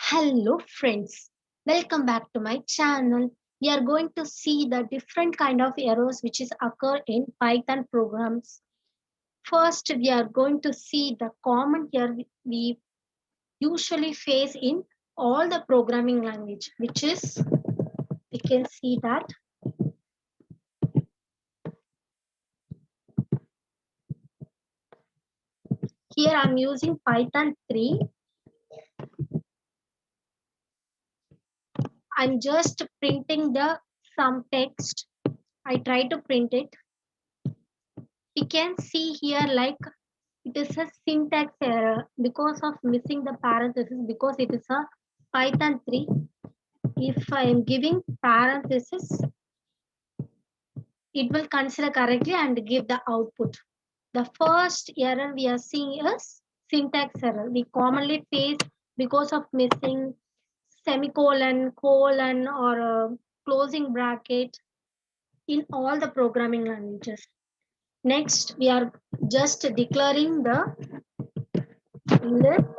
Hello friends, welcome back to my channel. We are going to see the different kind of errors which is occur in Python programs. First, we are going to see the common error we usually face in all the programming language, which is we can see that here I'm using Python 3. I'm just printing the some text. I try to print it. We can see here like it is a syntax error because of missing the parenthesis because it is a Python 3. If I am giving parenthesis, it will consider correctly and give the output. The first error we are seeing is syntax error. We commonly face because of missing semicolon, colon, or a closing bracket in all the programming languages. Next, we are just declaring the list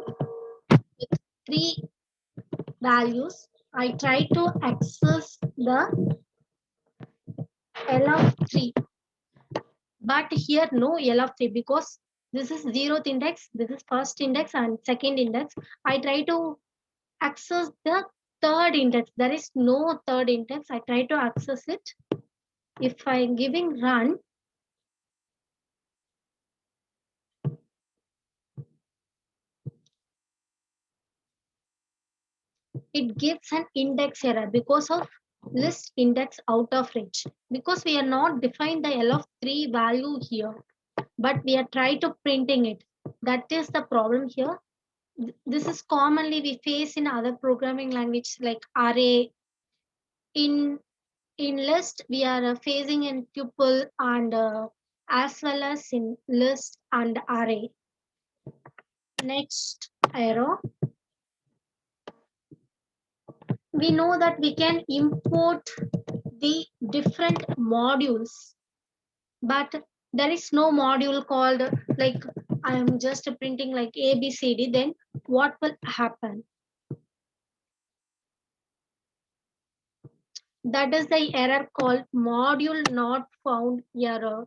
with three values. I try to access the L of 3, but here no L of 3 because this is zeroth index, this is first index and second index. I try to access the third index. There is no third index. I try to access it. If I'm giving run, it gives an index error because of list index out of range because we are not defined the L of 3 value here, but we are trying to printing it. That is the problem here. This is commonly we face in other programming language like array. In in list we are facing in tuple and as well as in list and array. Next arrow, we know that we can import the different modules, but there is no module called like I am just printing like ABCD. Then what will happen? That is the error called module not found error.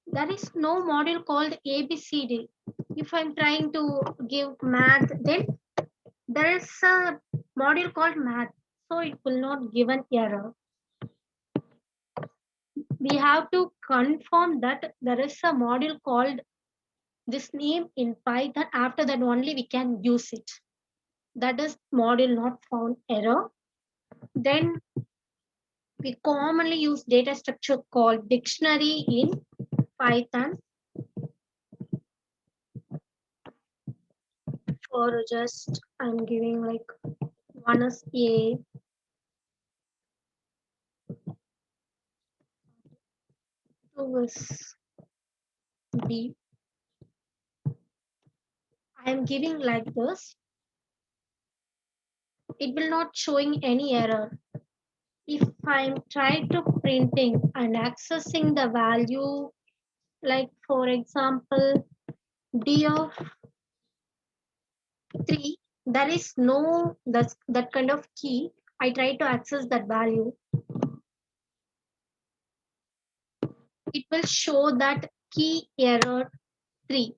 There is no module called ABCD. If I'm trying to give math, then there is a module called math, so it will not give an error. We have to confirm that there is a module called this name in Python. After that only we can use it. That is module not found error. Then we commonly use data structure called dictionary in Python for just I'm giving like one is A, two is B. I am giving like this. It will not showing any error. If I'm trying to printing and accessing the value, like for example, D of 3, there is no that kind of key. I try to access that value. It will show that key error 3.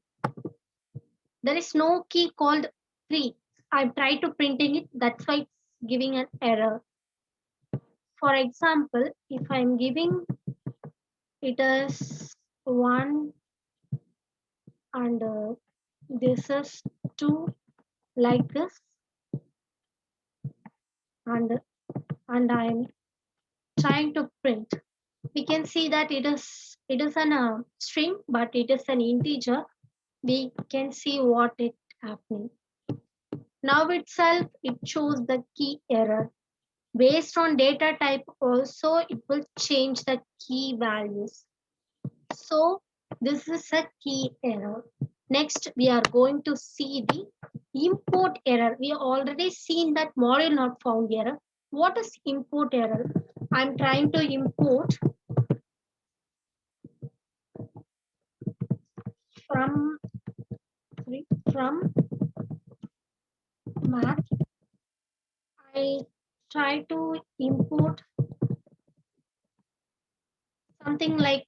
There is no key called 3. I've tried to printing it. That's why it's giving an error. For example, if I'm giving it as 1 and this is 2 like this and I'm trying to print, we can see that it is an string but it is an integer. We can see what it happening. Now itself it shows the key error. Based on data type also it will change the key values. So this is a key error. Next we are going to see the import error. We have already seen that module not found error. What is import error? I'm trying to import from from math I try to import something like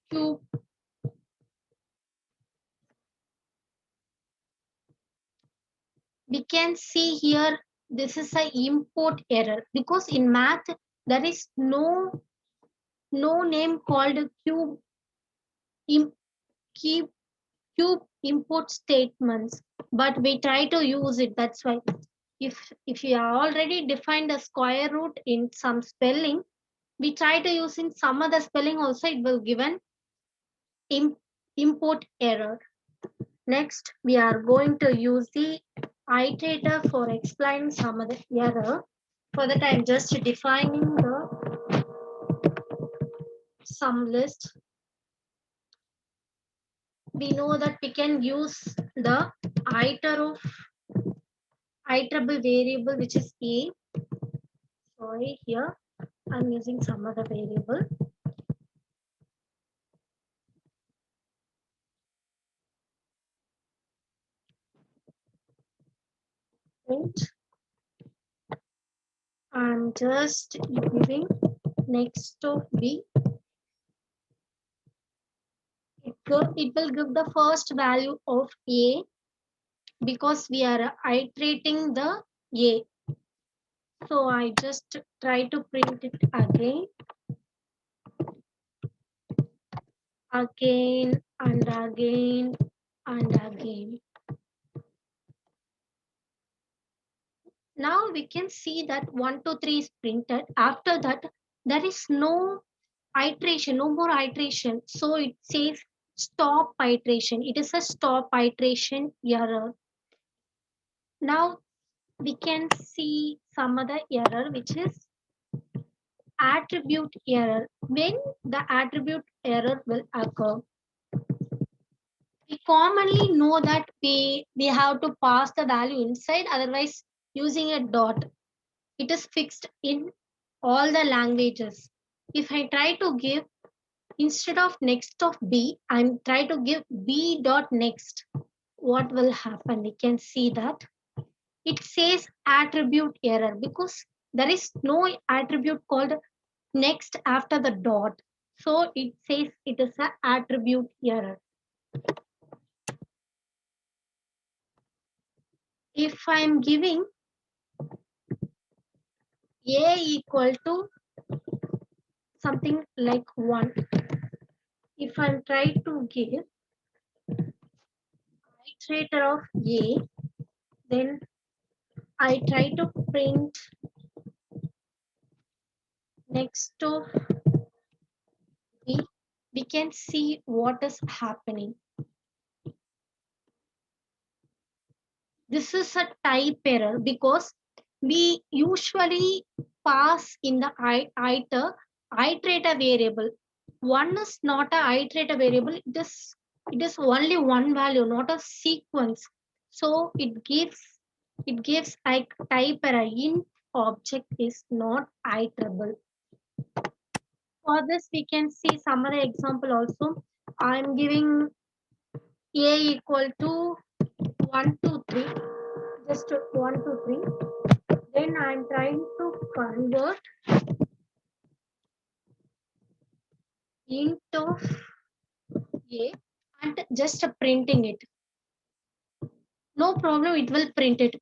cube. We can see here this is a import error because in math there is no name called cube im, cube, cube import statements, but we try to use it. That's why if you are already defined a square root in some spelling, we try to use in some other spelling also, it will give an im, import error. Next, we are going to use the iterator for explaining some of the error. For that, I'm just defining the sum list. We know that we can use the iterable variable, which is a. Sorry, here I'm using some other variable. Print. I'm just giving next of b. It will give the first value of a because we are iterating the a. So I just try to print it again and again and again. Now we can see that 1, 2, 3 is printed. After that, there is no iteration, no more iteration. So it says stop iteration. It is a stop iteration error. Now we can see some other error, which is attribute error. When the attribute error will occur, we commonly know that we have to pass the value inside, otherwise using a dot. It is fixed in all the languages. If I try to give instead of next of b, I'm try to give b dot next, what will happen? We can see that it says attribute error because there is no attribute called next after the dot. So it says it is an attribute error. If I'm giving a equal to something like 1, if I'm trying to give iterator of a, then I try to print next to b, we can see what is happening. This is a type error because we usually pass in the iterator variable. One is not a iterator variable, it is only one value, not a sequence. So it gives like type error. Int object is not iterable. For this, we can see some other example also. I'm giving a equal to 1, 2, 3, just 1, 2, 3. Then I'm trying to convert into a and just printing it. No problem, it will print it.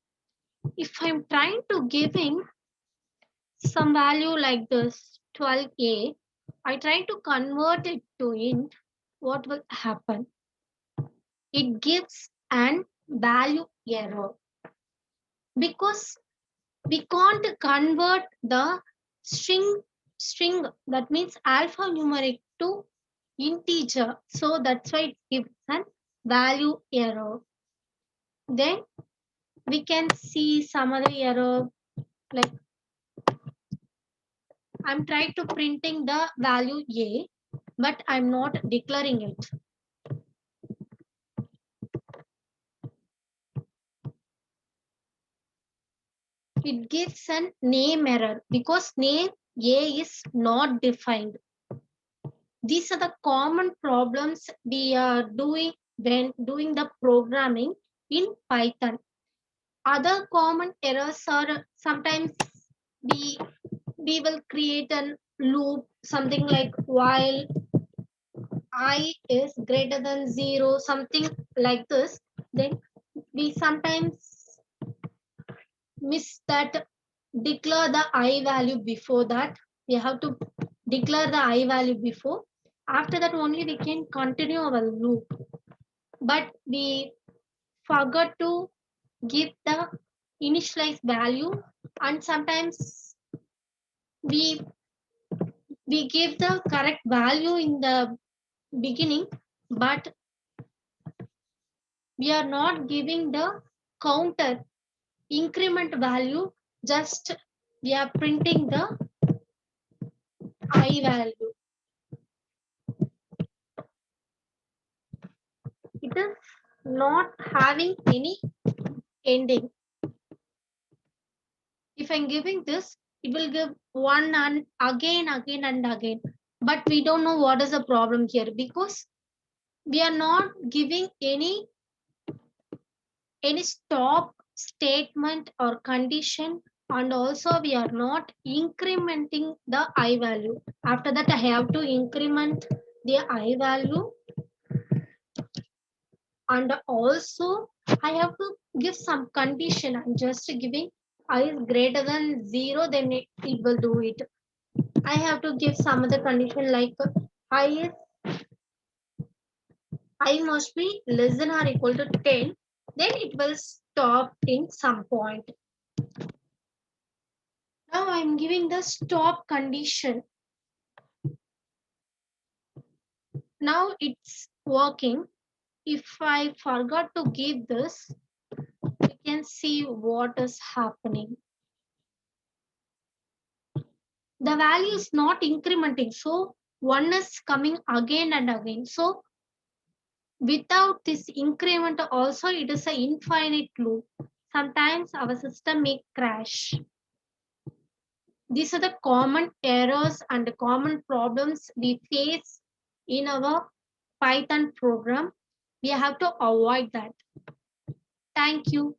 If I'm trying to giving some value like this 12a, I try to convert it to int, what will happen? It gives an value error because we can't convert the string, that means alphanumeric, to integer. So that's why it gives an value error. Then we can see some other error, like I'm trying to printing the value a, but I'm not declaring it. It gives an name error because name a is not defined. These are the common problems we are doing when doing the programming in Python. Other common errors are sometimes we we will create a loop, something like while I is greater than 0, something like this. Then we sometimes miss that, declare the I value before that. We have to declare the I value before. After that only we can continue our loop. But we forgot to give the initialized value, and sometimes we we give the correct value in the beginning, but we are not giving the counter increment value, just we are printing the I value. It is not having any ending. If I'm giving this, it will give one and again and again. But we don't know what is the problem here, because we are not giving any stop statement or condition, and also we are not incrementing the I value. After that I have to increment the I value, and also I have to give some condition. I'm just giving I is greater than 0, then it will do it. I have to give some other condition like I must be less than or equal to 10, then it will stop in some point. Now I'm giving the stop condition. Now it's working. If I forgot to give this, you can see what is happening. The value is not incrementing, so one is coming again and again. So without this increment also, it is an infinite loop. Sometimes our system may crash. These are the common errors and the common problems we face in our Python program. We have to avoid that. Thank you.